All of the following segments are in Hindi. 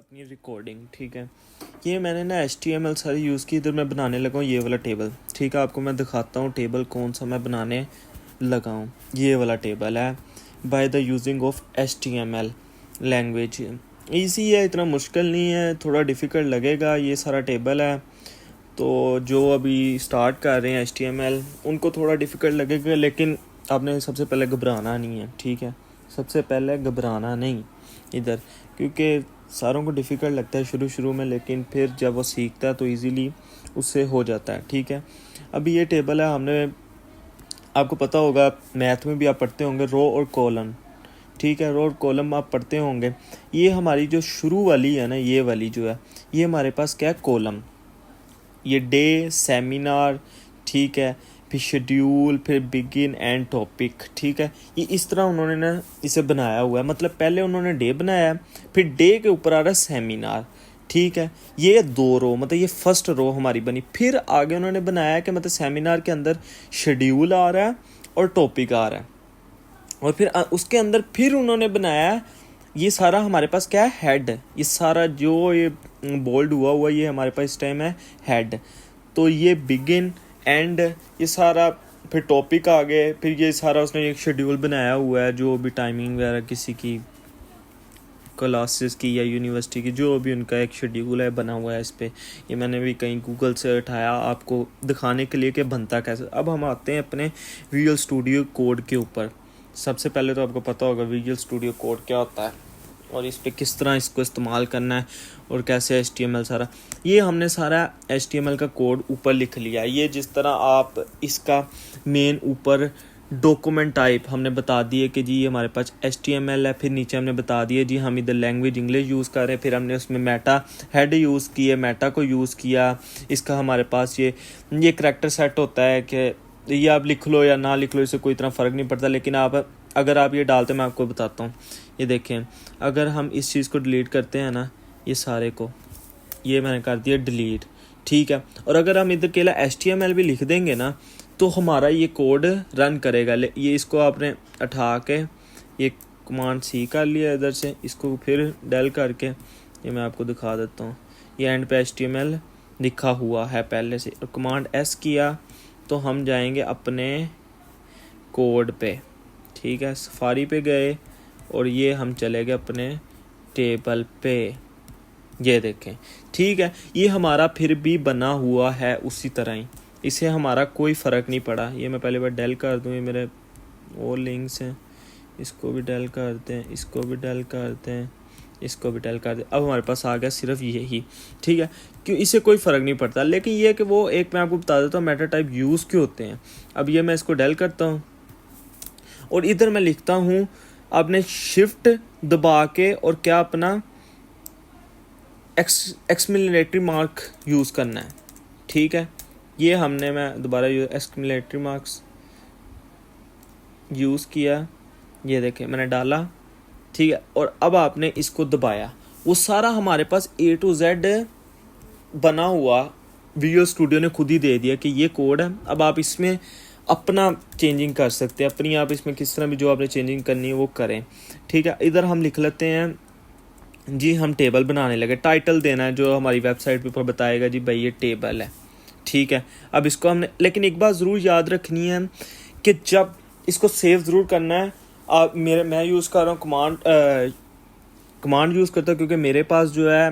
अपनी रिकॉर्डिंग। ठीक है, ये मैंने ना HTML सारी यूज़ की। इधर मैं बनाने लगा हूँ ये वाला टेबल। ठीक है, आपको मैं दिखाता हूँ टेबल कौन सा मैं बनाने लगा हूँ। ये वाला टेबल है by the using of HTML language. Easy है, इतना मुश्किल नहीं है, थोड़ा डिफ़िकल्ट लगेगा। ये सारा टेबल है, तो जो अभी स्टार्ट कर रहे हैं HTML उनको थोड़ा डिफ़िकल्ट लगेगा, लेकिन आपने सबसे पहले घबराना नहीं है। ठीक है, सबसे पहले घबराना नहीं इधर, क्योंकि सारों को डिफ़िकल्ट लगता है शुरू में, लेकिन फिर जब वो सीखता है तो इजीली उससे हो जाता है। ठीक है, अभी ये टेबल है, हमने आपको पता होगा मैथ में भी आप पढ़ते होंगे रो और कॉलम। ठीक है, रो और कॉलम आप पढ़ते होंगे। ये हमारी जो शुरू वाली है ना, ये वाली जो है, ये हमारे पास क्या है, कॉलम। ये डे, सेमिनार, ठीक है, फिर शेड्यूल, फिर बिगिन एंड टॉपिक। ठीक है, ये इस तरह उन्होंने ना इसे बनाया हुआ है। मतलब पहले उन्होंने डे बनाया, फिर डे के ऊपर आ रहा है सेमिनार। ठीक है, ये 2 रो, मतलब ये फर्स्ट रो हमारी बनी। फिर आगे उन्होंने बनाया कि मतलब सेमिनार के अंदर शेड्यूल आ रहा है और टॉपिक आ रहा है, और फिर उसके अंदर फिर उन्होंने बनाया ये सारा हमारे पास क्या है, हेड। ये सारा जो ये बोल्ड हुआ ये हमारे पास इस टाइम है हेड। तो ये बिगिन एंड, ये सारा, फिर टॉपिक आ गए, फिर ये सारा उसने एक शेड्यूल बनाया हुआ है, जो भी टाइमिंग वगैरह किसी की क्लासेस की या यूनिवर्सिटी की, जो भी उनका एक शेड्यूल है बना हुआ है इस पर। ये मैंने भी कहीं गूगल से उठाया आपको दिखाने के लिए कि बनता कैसे। अब हम आते हैं अपने विजुअल स्टूडियो कोड के ऊपर। सबसे पहले तो आपको पता होगा विजुअल स्टूडियो कोड क्या होता है और इस पर किस तरह इसको इस्तेमाल करना है और कैसे HTML सारा। ये हमने सारा HTML का कोड ऊपर लिख लिया। ये जिस तरह आप इसका मेन ऊपर डॉक्यूमेंट टाइप हमने बता दिए कि जी ये हमारे पास HTML है, फिर नीचे हमने बता दिया जी हम इधर लैंग्वेज इंग्लिश यूज़ कर रहे हैं, फिर हमने उसमें मेटा हेड यूज़ किया, मेटा को यूज़ किया। इसका हमारे पास ये करैक्टर सेट होता है कि ये आप लिख लो या ना लिख लो, इससे कोई इतना फ़र्क नहीं पड़ता, लेकिन अगर आप ये डालते, मैं आपको बताता हूँ। ये देखें, अगर हम इस चीज़ को डिलीट करते हैं ना, ये सारे को, ये मैंने कर दिया डिलीट। ठीक है, और अगर हम इधर केवल HTML भी लिख देंगे ना, तो हमारा ये कोड रन करेगा। ये इसको आपने उठा के ये कमांड C कर लिया इधर से, इसको फिर डेल करके ये मैं आपको दिखा देता हूँ। ये एंड पे HTML लिखा हुआ है पहले से, और कमांड S किया तो हम जाएंगे अपने कोड पे। ठीक है, सफारी पे गए और ये हम चले गए अपने टेबल पे। ये देखें, ठीक है, ये हमारा फिर भी बना हुआ है उसी तरह ही, इसे हमारा कोई फ़र्क नहीं पड़ा। ये मैं पहले बार डेल कर दूँ, ये मेरे और लिंक्स हैं, इसको भी डेल करते हैं, इसको भी डेल करते हैं, इसको भी डेल कर दे। अब हमारे पास आ गया सिर्फ यही। ठीक है, क्यों, इससे कोई फ़र्क नहीं पड़ता। लेकिन ये कि वो एक मैं आपको बता देता हूँ मेटा टाइप यूज़ क्यों होते हैं। अब ये मैं इसको डेल करता हूँ और इधर मैं लिखता हूँ, आपने शिफ्ट दबा के और क्या अपना एक्सक्लेमेटरी मार्क यूज़ करना है। ठीक है, ये मैं दोबारा एक्सक्लेमेटरी मार्क्स यूज़ किया, ये देखें मैंने डाला। ठीक है, और अब आपने इसको दबाया, वो सारा हमारे पास A to Z बना हुआ विजुअल स्टूडियो ने खुद ही दे दिया कि ये कोड है। अब आप इसमें अपना चेंजिंग कर सकते हैं, अपनी आप इसमें किस तरह भी जो आपने चेंजिंग करनी है वो करें। ठीक है, इधर हम लिख लेते हैं जी, हम टेबल बनाने लगे, टाइटल देना है जो हमारी वेबसाइट पे ऊपर बताएगा जी भाई ये टेबल है। ठीक है, अब इसको हमने, लेकिन एक बात ज़रूर याद रखनी है कि जब इसको सेव ज़रूर करना है। मैं यूज़ कर रहा हूँ कमांड यूज़ करता हूँ, क्योंकि मेरे पास जो है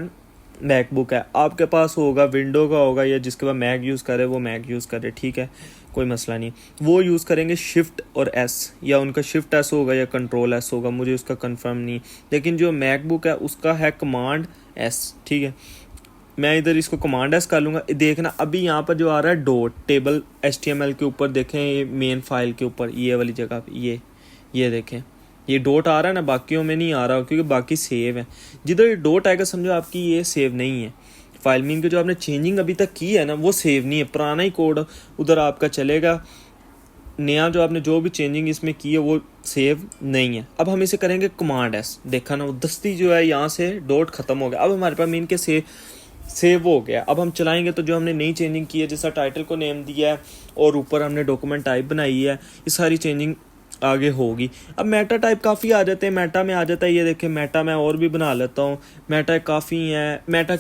मैकबुक है, आपके पास होगा विंडो का होगा, या जिसके पास मैक यूज़ करे वो मैक यूज़ करे। ठीक है, कोई मसला नहीं, वो यूज़ करेंगे शिफ्ट और S, या उनका शिफ्ट S होगा या कंट्रोल S होगा, मुझे उसका कंफर्म नहीं। लेकिन जो मैकबुक है उसका है कमांड S। ठीक है, मैं इधर इसको कमांड S कर लूँगा। देखना अभी यहाँ पर जो आ रहा है डॉट टेबल HTML के ऊपर, देखें ये मेन फाइल के ऊपर ये वाली जगह पे ये देखें ये डॉट आ रहा है ना, बाकियों में नहीं आ रहा क्योंकि बाकी सेव है। जिधर ये डॉट आएगा समझो आपकी ये सेव नहीं है। फाइल मीन के जो आपने चेंजिंग अभी तक की है ना वो सेव नहीं है, पुराना ही कोड उधर आपका चलेगा, नया जो आपने जो भी चेंजिंग इसमें की है वो सेव नहीं है। अब हम इसे करेंगे कमांड S, देखा ना वो दस्ती जो है यहाँ से डॉट ख़त्म हो गया। अब हमारे पास मीन के सेव हो गया। अब हम चलाएंगे तो जो हमने नई चेंजिंग की है, जैसा टाइटल को नेम दिया है और ऊपर हमने डॉक्यूमेंट टाइप बनाई है, ये सारी चेंजिंग आगे होगी। अब मेटा टाइप काफ़ी आ जाते हैं, मेटा में आ जाता है, ये देखिए मेटा मैं और भी बना लेता हूँ, मेटा काफ़ी है, मेटा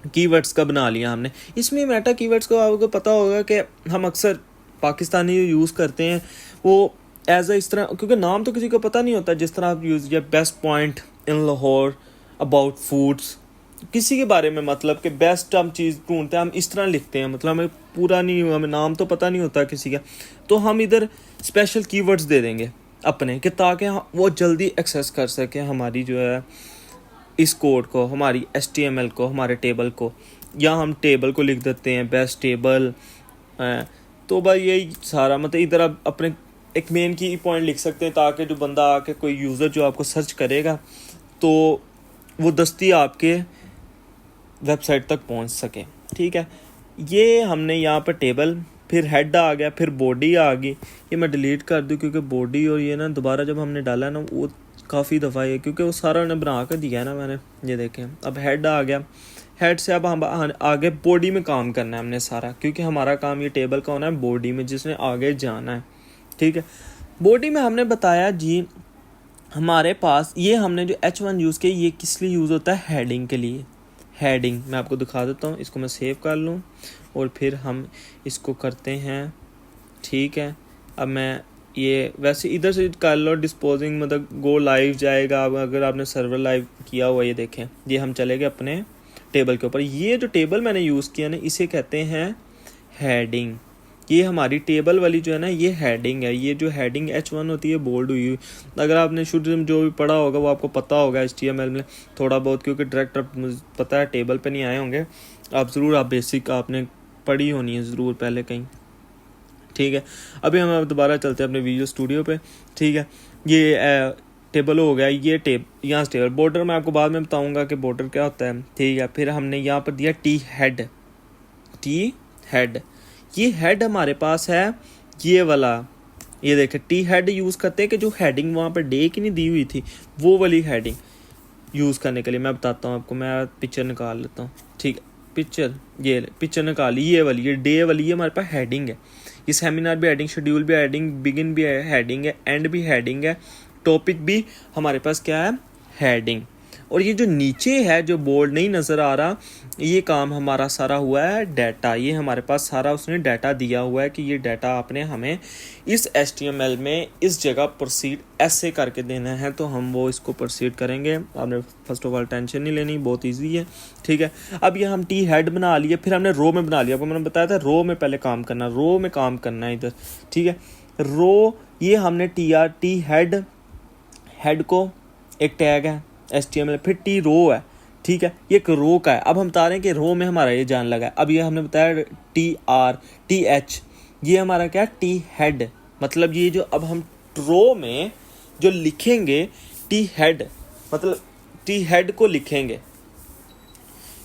कीवर्ड्स का बना लिया हमने। इसमें मेटा कीवर्ड्स को आपको पता होगा कि हम अक्सर पाकिस्तानी यूज़ करते हैं वो एज अ इस तरह, क्योंकि नाम तो किसी को पता नहीं होता। जिस तरह आप यूज़ किया best point in Lahore, about foods, किसी के बारे में, मतलब कि बेस्ट हम चीज़ ढूंढते हैं, हम इस तरह लिखते हैं, मतलब हमें पूरा नहीं, हमें नाम तो पता नहीं होता किसी का, तो हम इधर स्पेशल कीवर्ड्स दे देंगे अपने कि ताकि वो जल्दी एक्सेस कर सके हमारी जो है इस कोड को, हमारी HTML को, हमारे टेबल को, या हम टेबल को लिख देते हैं बेस्ट टेबल। तो भाई यही सारा, मतलब इधर आप अपने एक मेन की पॉइंट लिख सकते हैं ताकि जो बंदा आके, कोई यूज़र जो आपको सर्च करेगा तो वो दस्ती आपके वेबसाइट तक पहुंच सके। ठीक है, ये हमने यहाँ पर टेबल, फिर हेड आ गया, फिर बॉडी आ गई। ये मैं डिलीट कर दूँ क्योंकि बॉडी और ये ना दोबारा जब हमने डाला ना वो काफ़ी दफ़ा है, क्योंकि वो सारा उन्हें बना कर दिया है ना मैंने। ये देखें, अब हेड आ गया, हेड से अब हम आगे बॉडी में काम करना है हमने सारा, क्योंकि हमारा काम ये टेबल का होना है बॉडी में, जिसने आगे जाना है। ठीक है, बॉडी में हमने बताया जी हमारे पास ये हमने जो H1 यूज़ किया, ये किस लिए यूज़ होता है, हेडिंग के लिए। हेडिंग मैं आपको दिखा देता हूँ, इसको मैं सेव कर लूँ और फिर हम इसको करते हैं। ठीक है, अब मैं ये वैसे इधर से कर लो डिस्पोजिंग, मतलब गो लाइव जाएगा। अब अगर आपने सर्वर लाइव किया हुआ, ये देखें, ये हम चले गए अपने टेबल के ऊपर। ये जो टेबल मैंने यूज़ किया ना, इसे कहते हैं हेडिंग। ये हमारी टेबल वाली जो है ना, ये हेडिंग है। ये जो हेडिंग H1 होती है बोल्ड हुई हुई, अगर आपने शुरू में जो भी पढ़ा होगा वो आपको पता होगा HTML में थोड़ा बहुत, क्योंकि डायरेक्ट पता है टेबल पे नहीं आए होंगे आप, ज़रूर आप बेसिक आपने पढ़ी होनी है ज़रूर पहले कहीं। ठीक है, अभी हम दोबारा चलते हैं अपने विजुअल स्टूडियो पे। ठीक है, ये टेबल हो गया, ये यहाँ से टेबल। बॉर्डर मैं आपको बाद में बताऊंगा कि बॉर्डर क्या होता है। ठीक है, फिर हमने यहाँ पर दिया टी हेड। ये हेड हमारे पास है ये वाला, ये देखें, टी हेड यूज़ करते हैं कि जो हेडिंग वहाँ पर डे की नहीं दी हुई थी, वो वाली हेडिंग यूज़ करने के लिए मैं बताता हूँ आपको। मैं पिक्चर निकाल लेता हूँ। ठीक है, ये पिक्चर निकाली, ये वाली, ये डे वाली, ये हमारे पास हेडिंग है। ये सेमिनार भी हेडिंग, शेड्यूल भी हेडिंग, बिगिन भी हेडिंग है, एंड भी हेडिंग है, टॉपिक भी हमारे पास क्या है, हेडिंग। और ये जो नीचे है, जो बोर्ड नहीं नज़र आ रहा, ये काम हमारा सारा हुआ है डाटा। ये हमारे पास सारा उसने डाटा दिया हुआ है कि ये डाटा आपने हमें इस HTML में इस जगह प्रोसीड ऐसे करके देना है, तो हम वो इसको प्रोसीड करेंगे। आपने फर्स्ट ऑफ ऑल टेंशन नहीं लेनी, बहुत ईजी है। ठीक है, अब ये हम टी हेड बना लिए, फिर हमने रो में बना लिया। आपको मैंने बताया था रो में पहले काम करना, रो में काम करना है इधर। ठीक है, रो, ये हमने टी हेड को एक टैग है HTML, फिर टी रो है। ठीक है, ये एक रो का है। अब हम बता रहे हैं कि रो में हमारा ये जान लगा है। अब ये हमने बताया TH, ये हमारा क्या, टी हेड, मतलब ये जो अब हम रो में जो लिखेंगे टी हेड, मतलब टी हेड को लिखेंगे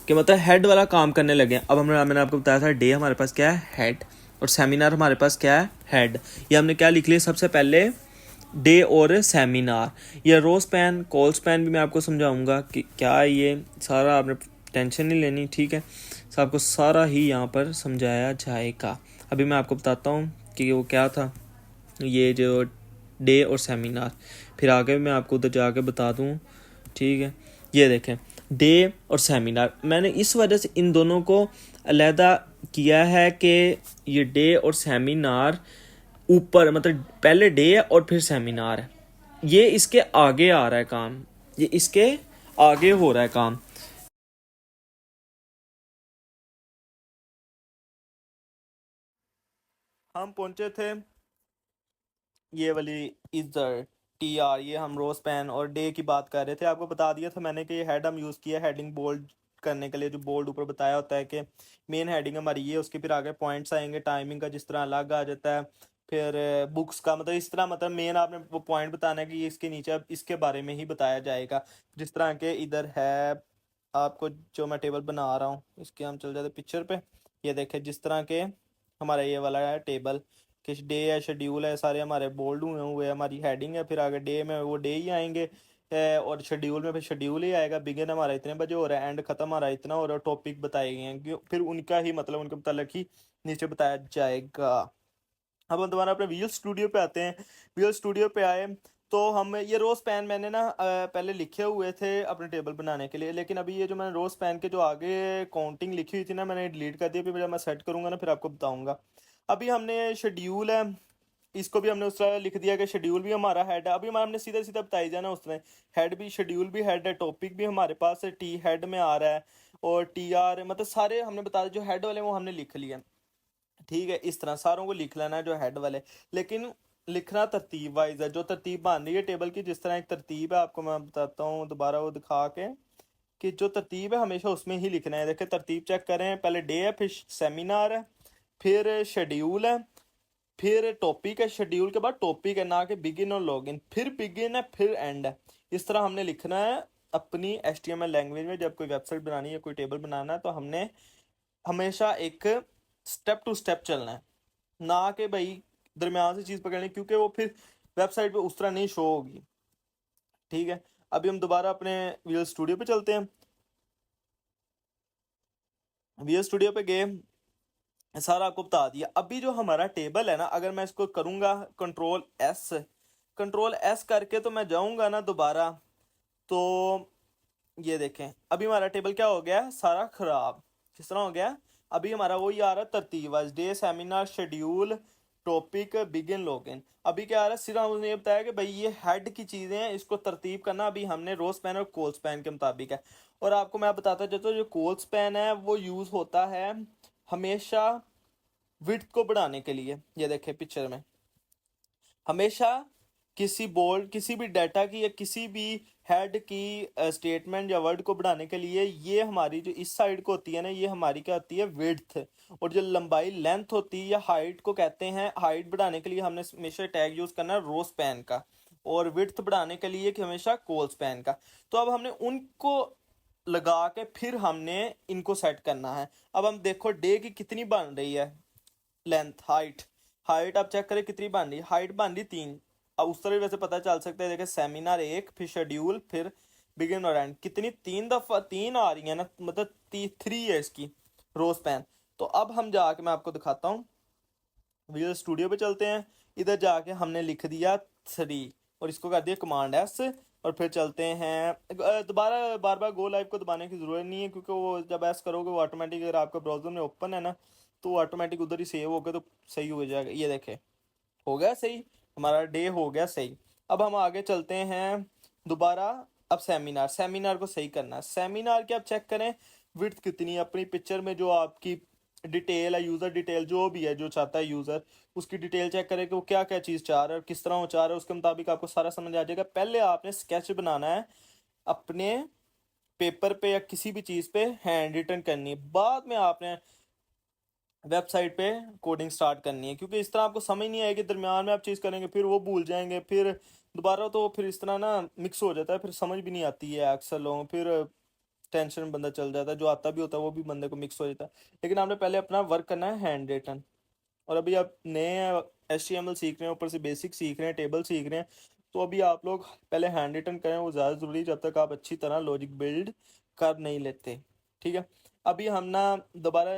कि मतलब हेड वाला काम करने लगे। अब मैंने आपको बताया था डे हमारे पास क्या है, हेड, और सेमिनार हमारे पास क्या है, हेड। ये हमने क्या लिख लिया सबसे पहले, डे और सेमिनार। ये रो स्पैन, कॉल स्पैन भी मैं आपको समझाऊंगा कि क्या है, ये सारा आपने टेंशन नहीं लेनी। ठीक है, आपको सारा ही यहाँ पर समझाया जाएगा। अभी मैं आपको बताता हूँ कि वो क्या था, ये जो डे और सेमिनार, फिर आगे मैं आपको उधर जाके बता दूँ। ठीक है, ये देखें, डे और सेमिनार, मैंने इस वजह से इन दोनों को अलहदा किया है कि ये डे और सेमिनार ऊपर, मतलब पहले डे है और फिर सेमिनार है, ये इसके आगे आ रहा है काम, ये इसके आगे हो रहा है काम। हम पहुंचे थे ये वाली इधर TR, ये हम रोज पेन और डे की बात कर रहे थे। आपको बता दिया था मैंने कि ये हेड हम यूज़ किया हेडिंग बोल्ड करने के लिए, जो बोल्ड ऊपर बताया होता है कि मेन हेडिंग हमारी ये, उसके फिर आगे पॉइंट्स आएंगे, टाइमिंग का जिस तरह अलग आ जाता है, फिर बुक्स का, मतलब इस तरह, मतलब मेन आपने वो पॉइंट बताना है कि ये इसके नीचे अब इसके बारे में ही बताया जाएगा। जिस तरह के इधर है, आपको जो मैं टेबल बना रहा हूँ इसके हम चल जाते पिक्चर पे। ये देखें, जिस तरह के हमारा ये वाला है टेबल, किस डे है, शेड्यूल है, सारे हमारे बोल्ड हुए हुए, हमारी हेडिंग है, फिर आगे डे में वो डे ही आएंगे, और शेड्यूल में फिर शेड्यूल ही आएगा। बिगिन हमारा इतने बजे हो रहा है, एंड खत्म हमारा इतना हो रहा है, टॉपिक बताए गए हैं फिर उनका ही मतलब उनके मतलब ही नीचे बताया जाएगा। अब हम दोबारा अपने विजुअल स्टूडियो पे आते हैं। विजुअल स्टूडियो पे आए तो हम ये रोज पैन मैंने ना पहले लिखे हुए थे अपने टेबल बनाने के लिए, लेकिन अभी ये जो मैंने रोज पैन के जो आगे काउंटिंग लिखी हुई थी ना, मैंने डिलीट कर दी। अभी जब मैं सेट करूंगा ना फिर आपको बताऊंगा। अभी हमने शेड्यूल है, इसको भी हमने उस तरह लिख दिया कि शेड्यूल भी हमारा हेड है। अभी हमारा हमने सीधा सीधा बताई जाना उस तरह, हेड भी शेड्यूल भी हेड है, टॉपिक भी हमारे पास है टी हेड में आ रहा है, और टी आर मतलब सारे हमने बता दिए, जो हेड वाले वो हमने लिख लिए। ठीक है, इस तरह सारों को लिख लेना है जो हेड वाले, लेकिन लिखना तरतीब वाइज है। जो तरतीब बन रही है टेबल की, जिस तरह एक तरतीब है, आपको मैं बताता हूँ दोबारा वो दिखा के कि जो तरतीब है हमेशा उसमें ही लिखना है। देखिए तरतीब चेक करें, पहले डे है, फिर सेमिनार है, फिर शेड्यूल है, फिर टॉपिक है, शेड्यूल के बाद टॉपिक है, ना कि बिगिन और लॉगिन, फिर बिगिन है, फिर एंड है। इस तरह हमने लिखना है अपनी HTML लैंग्वेज में। जब कोई वेबसाइट बनानी है, कोई टेबल बनाना है, तो हमने हमेशा एक स्टेप टू स्टेप चलना है, ना कि भाई दरमियान से चीज़ पकड़नी, क्योंकि वो फिर वेबसाइट पे उस तरह नहीं शो होगी। ठीक है, अभी हम दोबारा अपने विजुअल स्टूडियो पे चलते हैं। विजुअल स्टूडियो पे गए, सारा आपको बता दिया। अभी जो हमारा टेबल है ना, अगर मैं इसको करूँगा कंट्रोल एस करके, तो मैं जाऊँगा ना दोबारा, तो ये देखें अभी हमारा टेबल क्या हो गया, सारा खराब। किस तरह हो गया, अभी हमारा वही आ रहा है तरतीब wise, day seminar schedule topic begin login. अभी क्या आ रहा है, सिर्फ हमने ये बताया कि भाई ये हेड की चीज़ें हैं, इसको तरतीब करना अभी हमने रो स्पैन और कोल स्पैन के मुताबिक है। और आपको मैं बताता चलता हूँ, जो कोल स्पैन है वो यूज़ होता है हमेशा विड्थ को बढ़ाने के लिए। ये देखें पिक्चर में, हमेशा किसी भी डाटा की या किसी भी हेड की स्टेटमेंट या वर्ड को बढ़ाने के लिए, ये हमारी जो इस साइड को होती है ना, ये हमारी क्या होती है, विड्थ। और जो लंबाई लेंथ होती है या हाइट को कहते हैं, हाइट बढ़ाने के लिए हमने हमेशा टैग यूज करना है रो स्पैन का, और विड्थ बढ़ाने के लिए कि हमेशा कोल स्पैन का। तो अब हमने उनको लगा के फिर हमने इनको सेट करना है। अब हम देखो डे की कितनी बन रही है लेंथ, हाइट, हाइट आप चेक करें कितनी बन रही है, हाइट बन रही 3। अब उस तरह भी वैसे पता चल सकता है, देखिए सेमिनार 1, फिर शेड्यूल, फिर बिगिन और एंड, कितनी 3 दफा 3 आ रही है ना, मतलब 3 है इसकी रो स्पैन। तो अब हम जाके मैं आपको दिखाता हूँ, विजुअल स्टूडियो पे चलते हैं। इधर जाके हमने लिख दिया 3, और इसको कर दिया कमांड S, और फिर चलते हैं दोबारा। बार बार गो लाइव को दबाने की ज़रूरत नहीं है, क्योंकि वो जब ऐसा करोगे वो ऑटोमेटिक, अगर आपका ब्राउजर में ओपन है ना, तो ऑटोमेटिक उधर ही सेव होगा, तो सही हो जाएगा। ये देखें हो गया सही, हमारा डे हो गया सही। अब हम आगे चलते हैं दोबारा। अब सेमिनार, सेमिनार को सही करना है। सेमिनार की आप चेक करें विड्थ कितनी है अपनी पिक्चर में, जो आपकी डिटेल है, यूज़र डिटेल जो भी है, जो चाहता है यूज़र, उसकी डिटेल चेक करें कि वो क्या क्या चीज़ चाह रहा है और किस तरह वो चाह रहा है, उसके मुताबिक आपको सारा समझ आ जाएगा। पहले आपने स्केच बनाना है अपने पेपर पे या किसी भी चीज़ पे, हैंड रिटन करनी है, बाद में आपने वेबसाइट पे कोडिंग स्टार्ट करनी है। क्योंकि इस तरह आपको समझ नहीं आएगी, दरमियान में आप चीज़ करेंगे फिर वो भूल जाएंगे, फिर दोबारा, तो फिर इस तरह ना मिक्स हो जाता है, फिर समझ भी नहीं आती है अक्सर लोगों, फिर टेंशन में बंदा चल जाता है, जो आता भी होता है वो भी बंदे को मिक्स हो जाता है। लेकिन आपने पहले अपना वर्क करना है हैंड रिटन। और अभी आप नए HTML सीख रहे हैं, ऊपर से बेसिक सीख रहे हैं, टेबल सीख रहे हैं, तो अभी आप लोग पहले हैंड रिटन करें, वो ज़्यादा ज़रूरी है, जब तक आप अच्छी तरह लॉजिक बिल्ड कर नहीं लेते। ठीक है, अभी हम ना दोबारा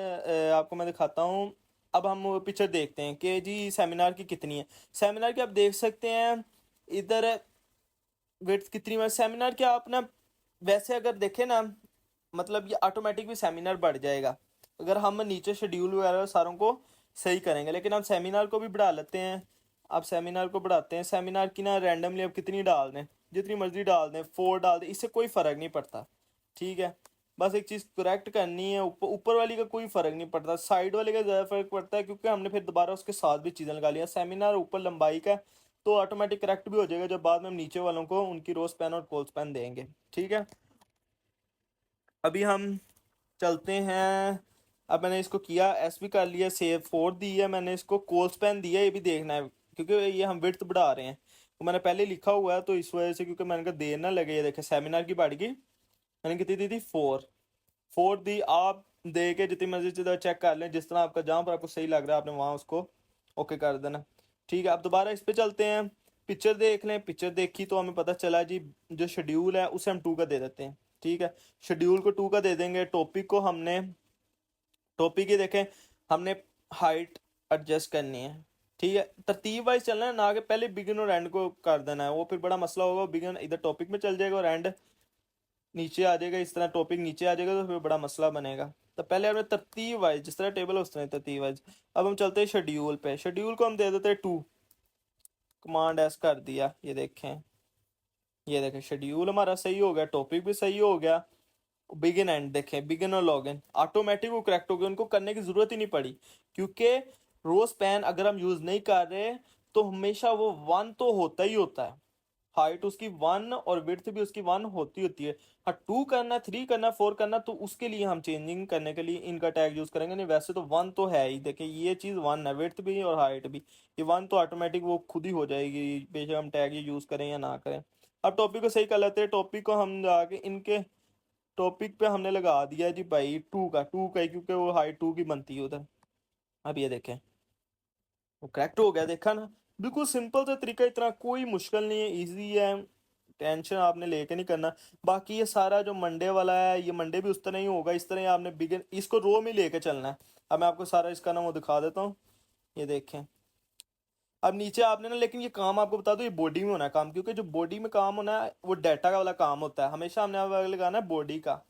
आपको मैं दिखाता हूँ। अब हम पिक्चर देखते हैं कि जी सेमिनार की कितनी है। सेमिनार की आप देख सकते हैं इधर विड्थ कितनी है सेमिनार की। आप ना वैसे अगर देखें ना, मतलब ये ऑटोमेटिक भी सेमिनार बढ़ जाएगा अगर हम नीचे शेड्यूल वगैरह सारों को सही करेंगे। लेकिन हम सेमिनार को भी बढ़ा लेते हैं। आप सेमिनार को बढ़ाते हैं, सेमिनार की ना रैंडमली आप कितनी डाल दें, जितनी मर्जी डाल दें, 4 डाल दें, इससे कोई फ़र्क नहीं पड़ता। ठीक है, बस एक चीज़ करेक्ट करनी है, ऊपर ऊपर वाली का कोई फ़र्क नहीं पड़ता, साइड वाले का ज़्यादा फ़र्क पड़ता है, क्योंकि हमने फिर दोबारा उसके साथ भी चीज़ें लगा लिया। सेमिनार ऊपर लंबाई का है, तो ऑटोमेटिक करेक्ट भी हो जाएगा जब बाद में हम नीचे वालों को उनकी रो स्पैन और कोल स्पैन देंगे। ठीक है, अभी हम चलते हैं। अब मैंने इसको किया, एस भी कर लिया, सेव 4 दी है मैंने, इसको कोल स्पैन दिया, ये भी देखना है क्योंकि ये हम विड्थ बढ़ा रहे हैं, वो मैंने पहले लिखा हुआ है, तो इस वजह से, क्योंकि मैंने कहा देर ना लगे। ये देखे सेमिनार की बढ़ गई, मैंने कितनी दी थी, 4 दी। आप दे के जितनी मर्जी चीज़ चेक कर लें, जिस तरह आपका जहाँ पर आपको सही लग रहा है आपने वहाँ उसको ओके कर देना। ठीक है, अब दोबारा इस पे चलते हैं, पिक्चर देख लें। पिक्चर देखी तो हमें पता चला जी, जो शेड्यूल है उसे हम 2 का दे देते हैं। ठीक है, शेड्यूल को 2 का दे देंगे। टॉपिक को हमने, टॉपिक ही देखें, हमने हाइट एडजस्ट करनी है, ठीक है, तरतीब वाइज चलना है, ना कि पहले बिगिन और एंड को कर देना है, वो फिर बड़ा मसला होगा। बिगिन इधर टॉपिक में चल जाएगा और एंड नीचे आ जाएगा, इस तरह टॉपिक नीचे आ जाएगा तो फिर बड़ा मसला बनेगा। तो पहले हमने तरतीब वाइज जिस तरह टेबल है उस तरह तरतीब वाइज। अब हम चलते हैं शेड्यूल पे। शेड्यूल को हम दे देते हैं 2, कमांड एस कर दिया। ये देखें शेड्यूल हमारा सही हो गया, टॉपिक भी सही हो गया। बिगिन एंड देखें, बिगिन और लॉग इन ऑटोमेटिक वो करेक्ट हो गया, उनको करने की जरूरत ही नहीं पड़ी। क्योंकि रो स्पैन अगर हम यूज नहीं कर रहे तो हमेशा वो 1 तो होता ही होता है। हाइट उसकी 1 और विड्थ भी उसकी 1 होती होती है। हाँ 2 करना, 3 करना, 4 करना, तो उसके लिए हम चेंजिंग करने के लिए इनका टैग यूज करेंगे। नहीं वैसे तो 1 तो है ही। देखिए ये चीज 1 है, विड्थ भी और हाइट भी। ये 1 तो ऑटोमेटिक वो खुद ही हो जाएगी, बेशक हम टैग ये यूज करें या ना करें। अब टॉपिक को सही कर लेते हैं। टॉपिक को हम जाके इनके टॉपिक पे हमने लगा दिया जी भाई 2 का ही, क्योंकि वो हाइट 2 की बनती है उधर। अब ये देखें वो करेक्ट हो गया, देखा ना। बिल्कुल सिंपल सा तरीका, इतना कोई मुश्किल नहीं है, इजी है। टेंशन आपने लेके नहीं करना। बाकी ये सारा जो मंडे वाला है, ये मंडे भी उस तरह ही होगा, इस तरह ही आपने बिगिन इसको रो में लेके चलना है। अब मैं आपको सारा इसका ना वो दिखा देता हूँ। ये देखें अब नीचे आपने ना, लेकिन ये काम आपको बता दो ये बॉडी में होना है काम, क्योंकि जो बॉडी में काम होना है वो डाटा का वाला काम होता है। हमेशा हमने अब लगाना है बॉडी का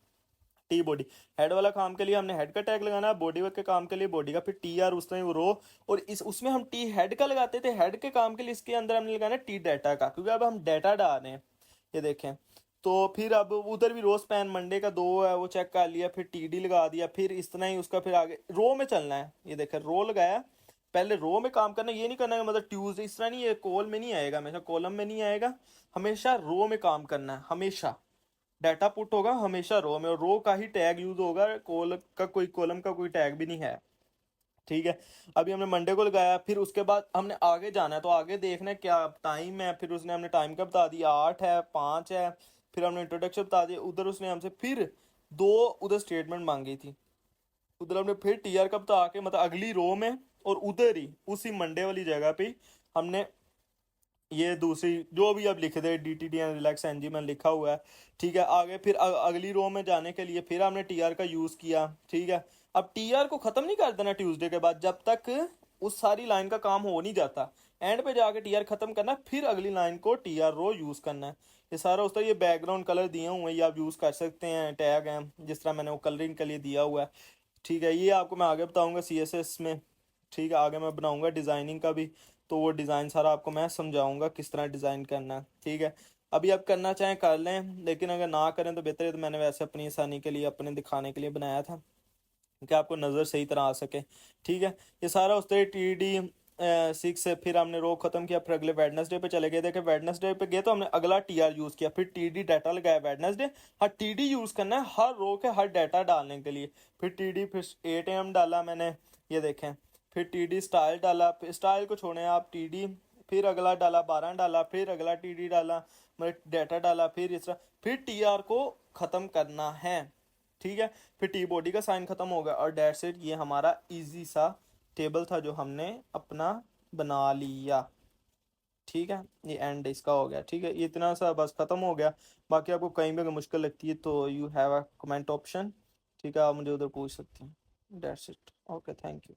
टी बॉडी। हेड वाला काम के लिए हमने हेड का टैग लगाना है, बॉडी के काम के लिए बॉडी का, फिर टी आर उस तरह वो रो। और इस उसमें हम टी हेड का लगाते थे, हेड के काम के लिए इसके अंदर हमने लगाना है टी डाटा का, क्योंकि अब हम डाटा डाल रहे हैं। ये देखें तो फिर अब उधर भी रोज पैन मंडे का 2 है वो चेक कर लिया, फिर टीडी लगा दिया, फिर इस तरह ही उसका फिर आगे रो में चलना है। ये देखें रो लगाया, पहले रो में काम करना। ये नहीं करना है मतलब ट्यूजडे इस तरह नहीं, ये कॉल में नहीं आएगा, हमेशा कॉलम में नहीं आएगा, हमेशा रो में काम करना है। हमेशा डाटा पुट होगा हमेशा रो में, और रो का ही टैग यूज होगा, कॉल का कोई कॉलम का कोई टैग भी नहीं है। ठीक है, अभी हमने मंडे को लगाया, फिर उसके बाद हमने आगे जाना है, तो आगे देखना है क्या टाइम है। फिर उसने हमने टाइम का बता दिया, 8 है, 5 है। फिर हमने इंट्रोडक्शन बता दिया, उधर उसने हमसे फिर 2 उधर स्टेटमेंट मांगी थी। उधर हमने फिर टीआर का बता के मतलब अगली रो में, और उधर ही उसी मंडे वाली जगह पे हमने ये दूसरी जो भी आप लिखे थे D T D N relax NG में लिखा हुआ है। ठीक है, आगे फिर अगली रो में जाने के लिए फिर हमने टीआर का यूज किया। ठीक है, अब टीआर को खत्म नहीं कर देना ट्यूसडे के बाद, जब तक उस सारी लाइन का काम हो नहीं जाता। एंड पे जाके टीआर खत्म करना, फिर अगली लाइन को टीआर रो यूज करना है। ये सारा उस तरह ये बैकग्राउंड कलर दिए हुए हैं, ये आप यूज कर सकते हैं, टैग हैं जिस तरह मैंने वो कलरिंग के लिए दिया हुआ है। ठीक है, ये आपको मैं आगे बताऊंगा सीएसएस में। ठीक है, आगे मैं बनाऊंगा डिज़ाइनिंग का भी, तो वो डिज़ाइन सारा आपको मैं समझाऊंगा किस तरह डिज़ाइन करना है। ठीक है, अभी आप करना चाहें कर लें, लेकिन अगर ना करें तो बेहतर है। तो मैंने वैसे अपनी आसानी के लिए, अपने दिखाने के लिए बनाया था कि आपको नज़र सही तरह आ सके। ठीक है, ये सारा उस तरह टी डी 6 से फिर हमने रो खत्म किया, फिर अगले वेडनेसडे पे चले गए। देखे वेडनेसडे पे गए तो हमने अगला टीआर यूज़ किया, फिर टीडी डाटा लगाया वेडनेसडे। हाँ टीडी यूज़ करना है हर रो के हर डाटा डालने के लिए। फिर टीडी फिर 8 AM डाला मैंने, ये देखें। फिर टीडी स्टाइल डाला, फिर स्टाइल को छोड़ें आप, टीडी फिर अगला डाला 12 डाला, फिर अगला टीडी डाला, मतलब डाटा डाला, फिर इस तरह फिर टीआर को ख़त्म करना है। ठीक है, फिर टी बॉडी का साइन खत्म हो गया, और डेट्स इट। ये हमारा इजी सा टेबल था जो हमने अपना बना लिया। ठीक है, ये एंड इसका हो गया। ठीक है, ये इतना सा बस खत्म हो गया। बाकी आपको कहीं भी अगर मुश्किल लगती है तो you have a comment option. ठीक है, आप मुझे उधर पूछ सकते हैं। That's it, okay, thank you.